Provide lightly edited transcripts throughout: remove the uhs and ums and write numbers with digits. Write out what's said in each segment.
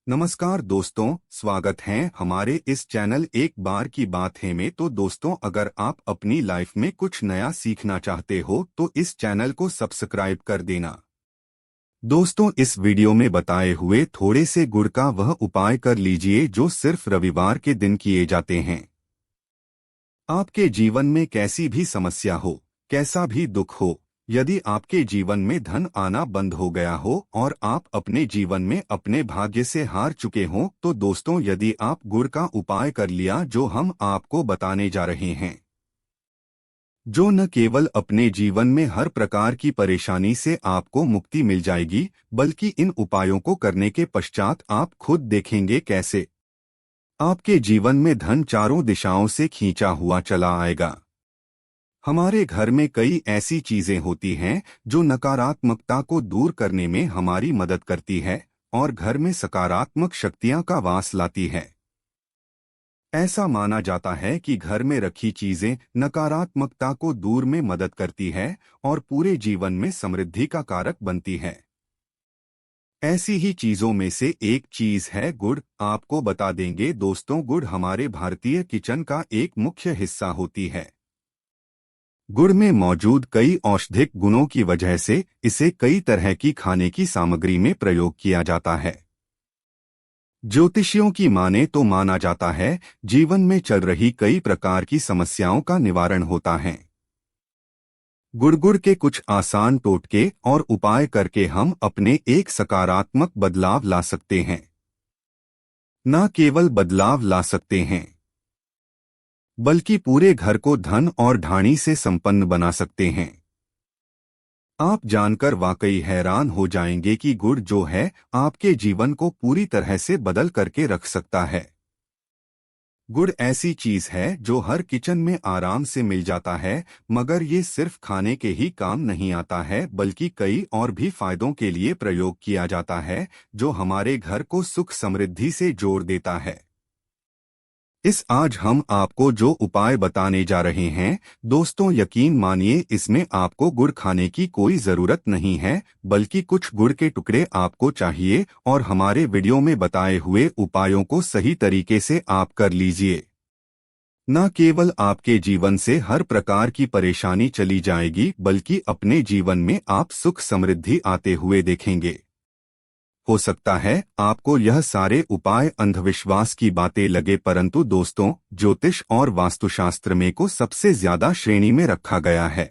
नमस्कार दोस्तों, स्वागत है हमारे इस चैनल एक बार की बात है में। तो दोस्तों, अगर आप अपनी लाइफ में कुछ नया सीखना चाहते हो तो इस चैनल को सब्सक्राइब कर देना। दोस्तों, इस वीडियो में बताए हुए थोड़े से गुड़ का वह उपाय कर लीजिए जो सिर्फ रविवार के दिन किए जाते हैं। आपके जीवन में कैसी भी समस्या हो, कैसा भी दुख हो, यदि आपके जीवन में धन आना बंद हो गया हो और आप अपने जीवन में अपने भाग्य से हार चुके हों, तो दोस्तों, यदि आप गुड़ का उपाय कर लिया जो हम आपको बताने जा रहे हैं, जो न केवल अपने जीवन में हर प्रकार की परेशानी से आपको मुक्ति मिल जाएगी, बल्कि इन उपायों को करने के पश्चात आप खुद देखेंगे कैसे आपके जीवन में धन चारों दिशाओं से खींचा हुआ चला आएगा। हमारे घर में कई ऐसी चीजें होती हैं जो नकारात्मकता को दूर करने में हमारी मदद करती है और घर में सकारात्मक शक्तियां का वास लाती है। ऐसा माना जाता है कि घर में रखी चीजें नकारात्मकता को दूर में मदद करती है और पूरे जीवन में समृद्धि का कारक बनती है। ऐसी ही चीजों में से एक चीज है गुड़। आपको बता देंगे दोस्तों, गुड़ हमारे भारतीय किचन का एक मुख्य हिस्सा होती है। गुड़ में मौजूद कई औषधिक गुणों की वजह से इसे कई तरह की खाने की सामग्री में प्रयोग किया जाता है। ज्योतिषियों की माने तो माना जाता है जीवन में चल रही कई प्रकार की समस्याओं का निवारण होता है। गुड़ के कुछ आसान टोटके और उपाय करके हम अपने एक सकारात्मक बदलाव ला सकते हैं। न केवल बदलाव ला सकते हैं, बल्कि पूरे घर को धन और ढाणी से संपन्न बना सकते हैं। आप जानकर वाकई हैरान हो जाएंगे कि गुड़ जो है आपके जीवन को पूरी तरह से बदल करके रख सकता है। गुड़ ऐसी चीज है जो हर किचन में आराम से मिल जाता है, मगर ये सिर्फ खाने के ही काम नहीं आता है, बल्कि कई और भी फायदों के लिए प्रयोग किया जाता है जो हमारे घर को सुख समृद्धि से जोड़ देता है। आज हम आपको जो उपाय बताने जा रहे हैं दोस्तों, यकीन मानिए इसमें आपको गुड़ खाने की कोई जरूरत नहीं है, बल्कि कुछ गुड़ के टुकड़े आपको चाहिए और हमारे वीडियो में बताए हुए उपायों को सही तरीके से आप कर लीजिए। न केवल आपके जीवन से हर प्रकार की परेशानी चली जाएगी, बल्कि अपने जीवन में आप सुख समृद्धि आते हुए देखेंगे। हो सकता है आपको यह सारे उपाय अंधविश्वास की बातें लगे, परंतु दोस्तों, ज्योतिष और वास्तुशास्त्र में को सबसे ज्यादा श्रेणी में रखा गया है।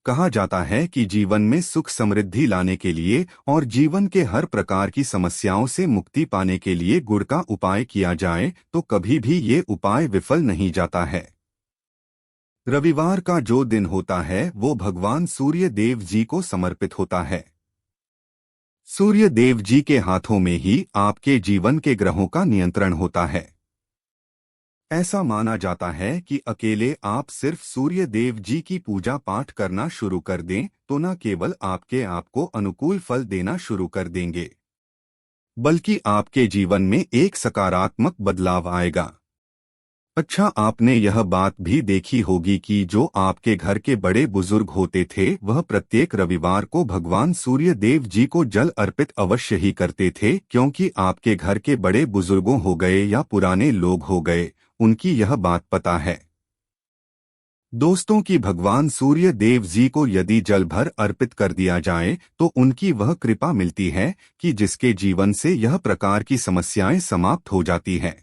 कहा जाता है कि जीवन में सुख समृद्धि लाने के लिए और जीवन के हर प्रकार की समस्याओं से मुक्ति पाने के लिए गुड़ का उपाय किया जाए तो कभी भी ये उपाय विफल नहीं जाता है। रविवार का जो दिन होता है वो भगवान सूर्य देव जी को समर्पित होता है। सूर्य देव जी के हाथों में ही आपके जीवन के ग्रहों का नियंत्रण होता है। ऐसा माना जाता है कि अकेले आप सिर्फ सूर्य देव जी की पूजा पाठ करना शुरू कर दें तो न केवल आपको अनुकूल फल देना शुरू कर देंगे, बल्कि आपके जीवन में एक सकारात्मक बदलाव आएगा। अच्छा, आपने यह बात भी देखी होगी कि जो आपके घर के बड़े बुजुर्ग होते थे वह प्रत्येक रविवार को भगवान सूर्य देव जी को जल अर्पित अवश्य ही करते थे, क्योंकि आपके घर के बड़े बुजुर्गों हो गए या पुराने लोग हो गए, उनकी यह बात पता है दोस्तों कि भगवान सूर्य देव जी को यदि जल भर अर्पित कर दिया जाए तो उनकी वह कृपा मिलती है कि जिसके जीवन से यह प्रकार की समस्याएं समाप्त हो जाती हैं।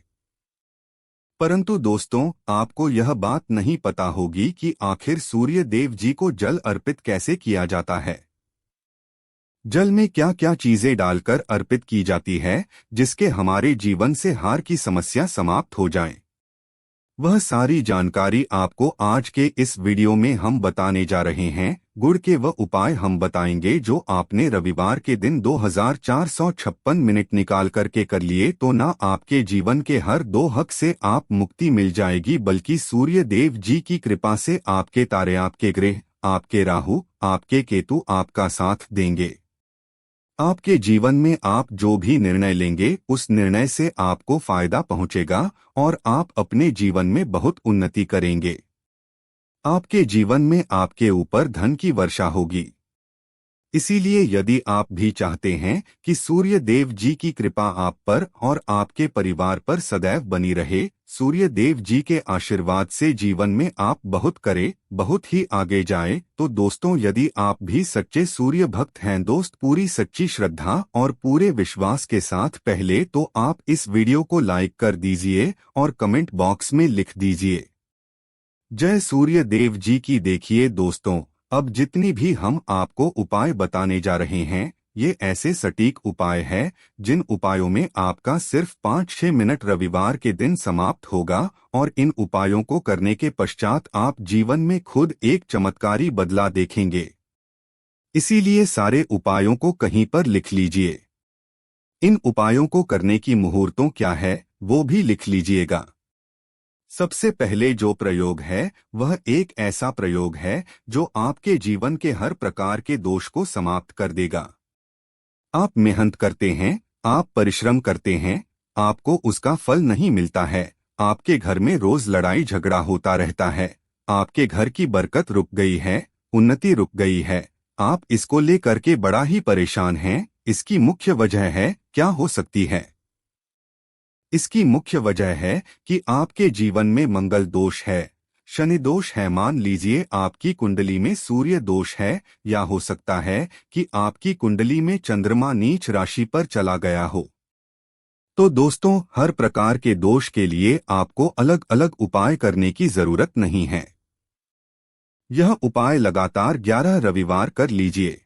परंतु दोस्तों, आपको यह बात नहीं पता होगी कि आखिर सूर्य देव जी को जल अर्पित कैसे किया जाता है। जल में क्या क्या चीजें डालकर अर्पित की जाती है जिसके हमारे जीवन से हार की समस्या समाप्त हो जाए, वह सारी जानकारी आपको आज के इस वीडियो में हम बताने जा रहे हैं। गुड़ के वह उपाय हम बताएंगे जो आपने रविवार के दिन 2456 मिनट निकाल करके कर लिए तो ना आपके जीवन के हर दो हक से आप मुक्ति मिल जाएगी, बल्कि सूर्य देव जी की कृपा से आपके तारे, आपके ग्रह, आपके राहु, आपके केतु आपका साथ देंगे। आपके जीवन में आप जो भी निर्णय लेंगे उस निर्णय से आपको फायदा पहुंचेगा और आप अपने जीवन में बहुत उन्नति करेंगे। आपके जीवन में आपके ऊपर धन की वर्षा होगी। इसीलिए यदि आप भी चाहते हैं कि सूर्य देव जी की कृपा आप पर और आपके परिवार पर सदैव बनी रहे, सूर्य देव जी के आशीर्वाद से जीवन में आप बहुत करें, बहुत ही आगे जाए, तो दोस्तों यदि आप भी सच्चे सूर्य भक्त हैं दोस्त, पूरी सच्ची श्रद्धा और पूरे विश्वास के साथ, पहले तो आप इस वीडियो को लाइक कर दीजिए और कमेंट बॉक्स में लिख दीजिए जय सूर्य देव जी की। देखिए दोस्तों, अब जितनी भी हम आपको उपाय बताने जा रहे हैं, ये ऐसे सटीक उपाय हैं जिन उपायों में आपका सिर्फ 5-6 मिनट रविवार के दिन समाप्त होगा और इन उपायों को करने के पश्चात आप जीवन में खुद एक चमत्कारी बदलाव देखेंगे। इसीलिए सारे उपायों को कहीं पर लिख लीजिए। इन उपायों को करने की मुहूर्तों क्या है वो भी लिख लीजिएगा। सबसे पहले जो प्रयोग है वह एक ऐसा प्रयोग है जो आपके जीवन के हर प्रकार के दोष को समाप्त कर देगा। आप मेहनत करते हैं, आप परिश्रम करते हैं, आपको उसका फल नहीं मिलता है, आपके घर में रोज लड़ाई झगड़ा होता रहता है, आपके घर की बरकत रुक गई है, उन्नति रुक गई है, आप इसको लेकर के बड़ा ही परेशान हैं। इसकी मुख्य वजह है क्या हो सकती है? इसकी मुख्य वजह है कि आपके जीवन में मंगल दोष है, शनि दोष है, मान लीजिए आपकी कुंडली में सूर्य दोष है, या हो सकता है कि आपकी कुंडली में चंद्रमा नीच राशि पर चला गया हो। तो दोस्तों, हर प्रकार के दोष के लिए आपको अलग अलग उपाय करने की जरूरत नहीं है। यह उपाय लगातार 11 रविवार कर लीजिए।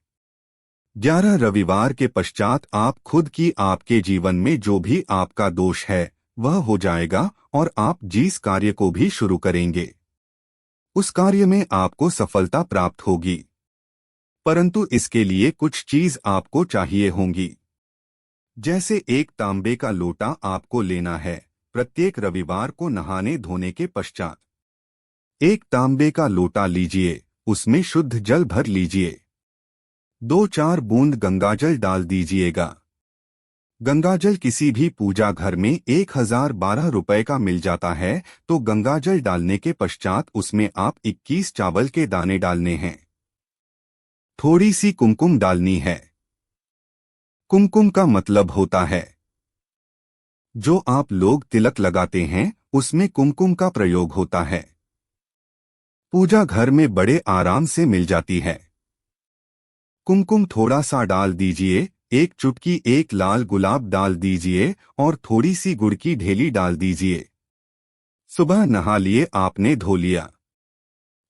11 रविवार के पश्चात आप खुद की आपके जीवन में जो भी आपका दोष है वह हो जाएगा और आप जिस कार्य को भी शुरू करेंगे उस कार्य में आपको सफलता प्राप्त होगी। परंतु इसके लिए कुछ चीज आपको चाहिए होंगी। जैसे एक तांबे का लोटा आपको लेना है। प्रत्येक रविवार को नहाने धोने के पश्चात एक तांबे का लोटा लीजिए, उसमें शुद्ध जल भर लीजिए। 2-4 बूंद गंगाजल डाल दीजिएगा। गंगाजल किसी भी पूजा घर में 1012 रुपए का मिल जाता है। तो गंगाजल डालने के पश्चात उसमें आप 21 चावल के दाने डालने हैं। थोड़ी सी कुमकुम डालनी है। कुमकुम का मतलब होता है जो आप लोग तिलक लगाते हैं, उसमें कुमकुम का प्रयोग होता है। पूजा घर में बड़े आराम से मिल जाती है। कुमकुम थोड़ा सा डाल दीजिए, एक चुटकी एक लाल गुलाब डाल दीजिए और थोड़ी सी गुड़ की ढेली डाल दीजिए। सुबह नहा लिए, आपने धो लिया,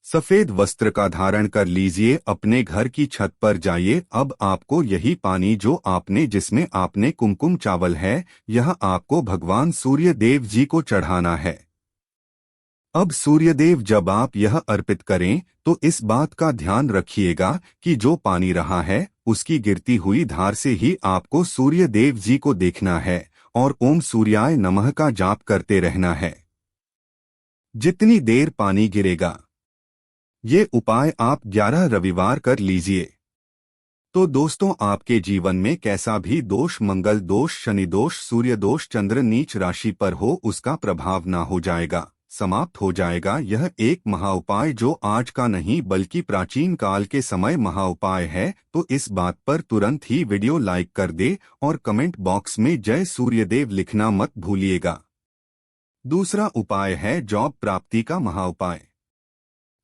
सफेद वस्त्र का धारण कर लीजिए, अपने घर की छत पर जाइए। अब आपको यही पानी जो आपने जिसमें आपने कुमकुम चावल है, यह आपको भगवान सूर्य देव जी को चढ़ाना है। अब सूर्यदेव जब आप यह अर्पित करें तो इस बात का ध्यान रखिएगा कि जो पानी रहा है उसकी गिरती हुई धार से ही आपको सूर्य देव जी को देखना है और ओम सूर्याय नमः का जाप करते रहना है जितनी देर पानी गिरेगा। ये उपाय आप 11 रविवार कर लीजिए। तो दोस्तों, आपके जीवन में कैसा भी दोष, मंगल दोष, शनि दोष, सूर्य दोष, चंद्र नीच राशि पर हो, उसका प्रभाव ना हो जाएगा, समाप्त हो जाएगा। यह एक महाउपाय जो आज का नहीं बल्कि प्राचीन काल के समय महाउपाय है। तो इस बात पर तुरंत ही वीडियो लाइक कर दे और कमेंट बॉक्स में जय सूर्यदेव लिखना मत भूलिएगा। दूसरा उपाय है जॉब प्राप्ति का महाउपाय।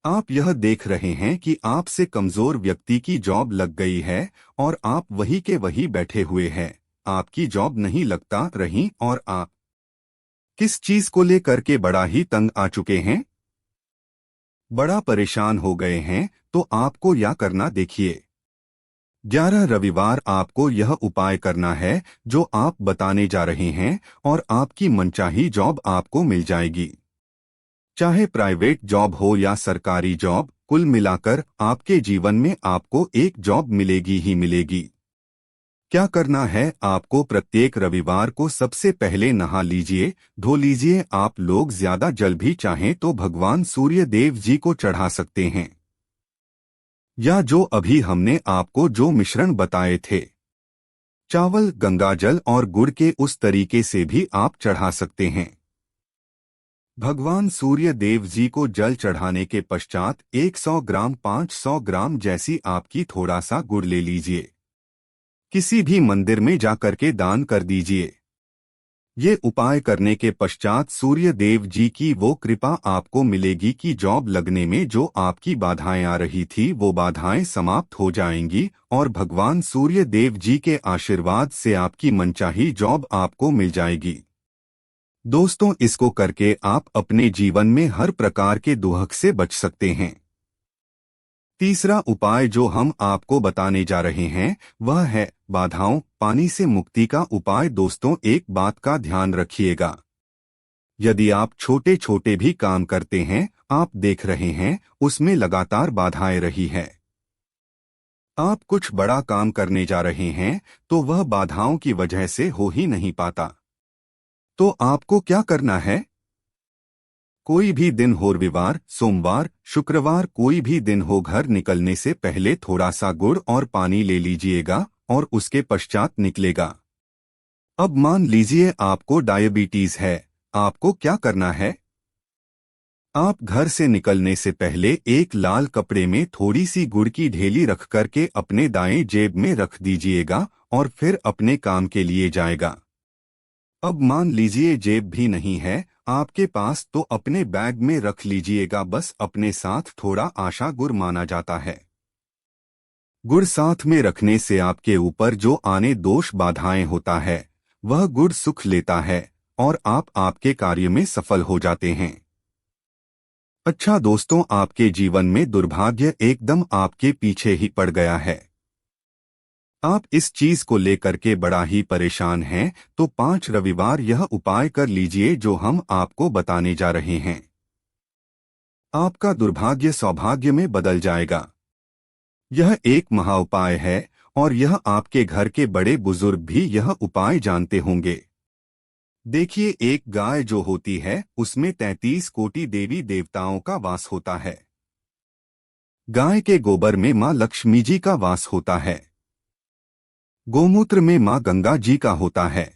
आप यह देख रहे हैं कि आपसे कमजोर व्यक्ति की जॉब लग गई है और आप वही के वही बैठे हुए हैं, आपकी जॉब नहीं लगता रही और आप किस चीज को लेकर के बड़ा ही तंग आ चुके हैं, बड़ा परेशान हो गए हैं। तो आपको क्या करना देखिए। 11 रविवार आपको यह उपाय करना है जो आप बताने जा रहे हैं और आपकी मनचाही जॉब आपको मिल जाएगी। चाहे प्राइवेट जॉब हो या सरकारी जॉब, कुल मिलाकर आपके जीवन में आपको एक जॉब मिलेगी ही मिलेगी। क्या करना है आपको? प्रत्येक रविवार को सबसे पहले नहा लीजिए, धो लीजिए। आप लोग ज्यादा जल भी चाहें तो भगवान सूर्य देव जी को चढ़ा सकते हैं, या जो अभी हमने आपको जो मिश्रण बताए थे, चावल, गंगाजल और गुड़ के, उस तरीके से भी आप चढ़ा सकते हैं। भगवान सूर्य देव जी को जल चढ़ाने के पश्चात 100 ग्राम 500 ग्राम जैसी आपकी थोड़ा सा गुड़ ले लीजिए। किसी भी मंदिर में जाकर के दान कर दीजिए। ये उपाय करने के पश्चात सूर्य देव जी की वो कृपा आपको मिलेगी कि जॉब लगने में जो आपकी बाधाएं आ रही थी वो बाधाएं समाप्त हो जाएंगी और भगवान सूर्य देव जी के आशीर्वाद से आपकी मनचाही जॉब आपको मिल जाएगी। दोस्तों, इसको करके आप अपने जीवन में हर प्रकार के दुहक से बच सकते हैं। तीसरा उपाय जो हम आपको बताने जा रहे हैं वह है बाधाओं पानी से मुक्ति का उपाय। दोस्तों, एक बात का ध्यान रखिएगा, यदि आप छोटे छोटे भी काम करते हैं, आप देख रहे हैं उसमें लगातार बाधाएं रही है, आप कुछ बड़ा काम करने जा रहे हैं तो वह बाधाओं की वजह से हो ही नहीं पाता, तो आपको क्या करना है? कोई भी दिन हो, रविवार, सोमवार, शुक्रवार, कोई भी दिन हो, घर निकलने से पहले थोड़ा सा गुड़ और पानी ले लीजिएगा और उसके पश्चात निकलेगा। अब मान लीजिए आपको डायबिटीज है, आपको क्या करना है? आप घर से निकलने से पहले एक लाल कपड़े में थोड़ी सी गुड़ की ढेली रख करके अपने दाएं जेब में रख दीजिएगा और फिर अपने काम के लिए जाएगा। अब मान लीजिए जेब भी नहीं है आपके पास, तो अपने बैग में रख लीजिएगा, बस अपने साथ थोड़ा आशा गुड़ माना जाता है। गुड़ साथ में रखने से आपके ऊपर जो आने दोष बाधाएं होता है वह गुड़ सुख लेता है और आप आपके कार्य में सफल हो जाते हैं। अच्छा दोस्तों, आपके जीवन में दुर्भाग्य एकदम आपके पीछे ही पड़ गया है, आप इस चीज को लेकर के बड़ा ही परेशान हैं, तो 5 रविवार यह उपाय कर लीजिए जो हम आपको बताने जा रहे हैं। आपका दुर्भाग्य सौभाग्य में बदल जाएगा। यह एक महा उपाय है और यह आपके घर के बड़े बुजुर्ग भी यह उपाय जानते होंगे। देखिए, एक गाय जो होती है उसमें 33 कोटि देवी देवताओं का वास होता है। गाय के गोबर में मां लक्ष्मी जी का वास होता है। गोमूत्र में मां गंगा जी का होता है।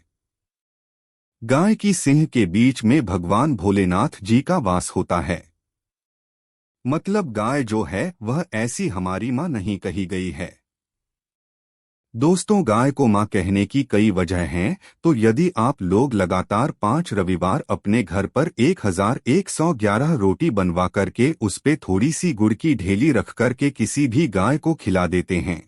गाय की सिंह के बीच में भगवान भोलेनाथ जी का वास होता है। मतलब गाय जो है वह ऐसी हमारी मां नहीं कही गई है। दोस्तों, गाय को मां कहने की कई वजह हैं, तो यदि आप लोग लगातार 5 रविवार अपने घर पर 1111 रोटी बनवा करके उस पे थोड़ी सी गुड़ की ढेली रख करके किसी भी गाय को खिला देते हैं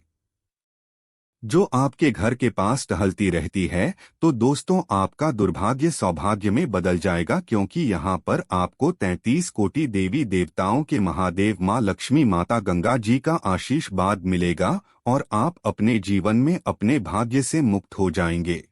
जो आपके घर के पास टहलती रहती है, तो दोस्तों आपका दुर्भाग्य सौभाग्य में बदल जाएगा, क्योंकि यहाँ पर आपको 33 कोटि देवी देवताओं के महादेव माँ लक्ष्मी माता गंगा जी का आशीर्वाद मिलेगा और आप अपने जीवन में अपने भाग्य से मुक्त हो जाएंगे।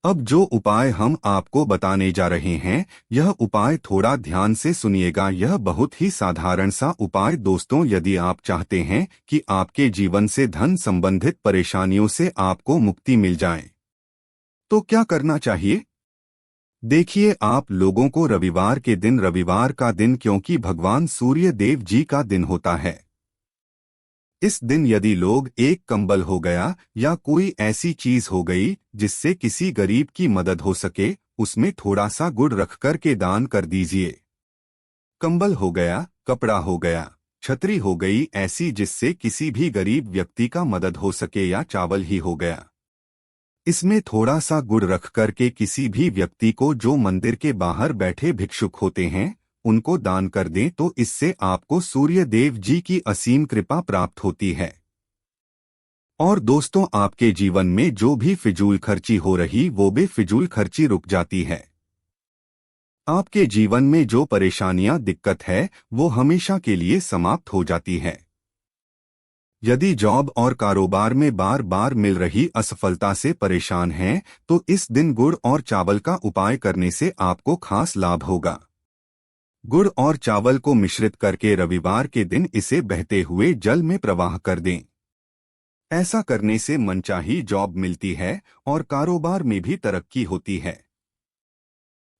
अब जो उपाय हम आपको बताने जा रहे हैं, यह उपाय थोड़ा ध्यान से सुनिएगा। यह बहुत ही साधारण सा उपाय दोस्तों, यदि आप चाहते हैं कि आपके जीवन से धन संबंधित परेशानियों से आपको मुक्ति मिल जाए, तो क्या करना चाहिए? देखिए, आप लोगों को रविवार के दिन, रविवार का दिन क्योंकि भगवान सूर्य देव जी का दिन होता है, इस दिन यदि लोग एक कंबल हो गया या कोई ऐसी चीज हो गई जिससे किसी गरीब की मदद हो सके, उसमें थोड़ा सा गुड़ रख कर के दान कर दीजिए। कंबल हो गया, कपड़ा हो गया, छतरी हो गई ऐसी जिससे किसी भी गरीब व्यक्ति का मदद हो सके, या चावल ही हो गया, इसमें थोड़ा सा गुड़ रख कर के किसी भी व्यक्ति को जो मंदिर के बाहर बैठे भिक्षुक होते हैं उनको दान कर दें, तो इससे आपको सूर्य देव जी की असीम कृपा प्राप्त होती है। और दोस्तों, आपके जीवन में जो भी फिजूल खर्ची हो रही वो भी फिजूल खर्ची रुक जाती है। आपके जीवन में जो परेशानियां दिक्कत है वो हमेशा के लिए समाप्त हो जाती है। यदि जॉब और कारोबार में बार बार मिल रही असफलता से परेशान हैं, तो इस दिन गुड़ और चावल का उपाय करने से आपको खास लाभ होगा। गुड़ और चावल को मिश्रित करके रविवार के दिन इसे बहते हुए जल में प्रवाह कर दें। ऐसा करने से मनचाही जॉब मिलती है और कारोबार में भी तरक्की होती है।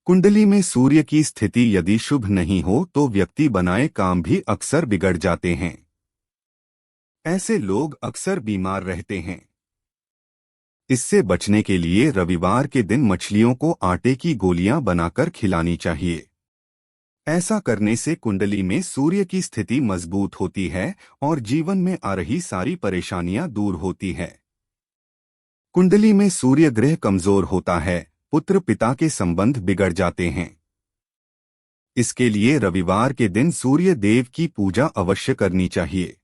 कुंडली में सूर्य की स्थिति यदि शुभ नहीं हो तो व्यक्ति बनाए काम भी अक्सर बिगड़ जाते हैं। ऐसे लोग अक्सर बीमार रहते हैं। इससे बचने के लिए रविवार के दिन मछलियों को आटे की गोलियां बनाकर खिलानी चाहिए। ऐसा करने से कुंडली में सूर्य की स्थिति मजबूत होती है और जीवन में आ रही सारी परेशानियां दूर होती है। कुंडली में सूर्य ग्रह कमजोर होता है, पुत्र पिता के संबंध बिगड़ जाते हैं। इसके लिए रविवार के दिन सूर्य देव की पूजा अवश्य करनी चाहिए।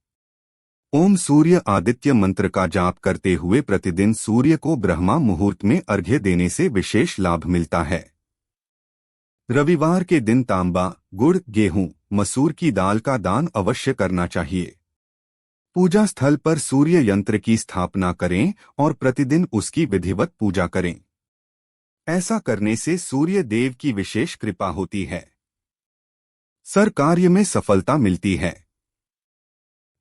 ओम सूर्य आदित्य मंत्र का जाप करते हुए प्रतिदिन सूर्य को ब्रह्मा मुहूर्त में अर्घ्य देने से विशेष लाभ मिलता है। रविवार के दिन तांबा, गुड़, गेहूं, मसूर की दाल का दान अवश्य करना चाहिए। पूजा स्थल पर सूर्य यंत्र की स्थापना करें और प्रतिदिन उसकी विधिवत पूजा करें। ऐसा करने से सूर्य देव की विशेष कृपा होती है। सर कार्य में सफलता मिलती है।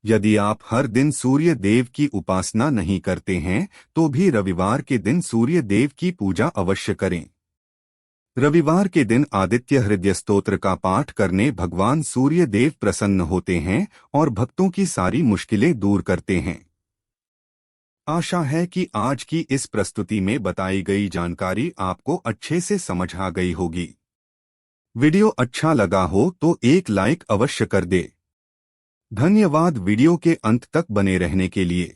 यदि आप हर दिन सूर्य देव की उपासना नहीं करते हैं तो भी रविवार के दिन सूर्य देव की पूजा अवश्य करें। रविवार के दिन आदित्य हृदय स्तोत्र का पाठ करने भगवान सूर्य देव प्रसन्न होते हैं और भक्तों की सारी मुश्किलें दूर करते हैं। आशा है कि आज की इस प्रस्तुति में बताई गई जानकारी आपको अच्छे से समझ आ गई होगी। वीडियो अच्छा लगा हो तो एक लाइक अवश्य कर दे। धन्यवाद वीडियो के अंत तक बने रहने के लिए।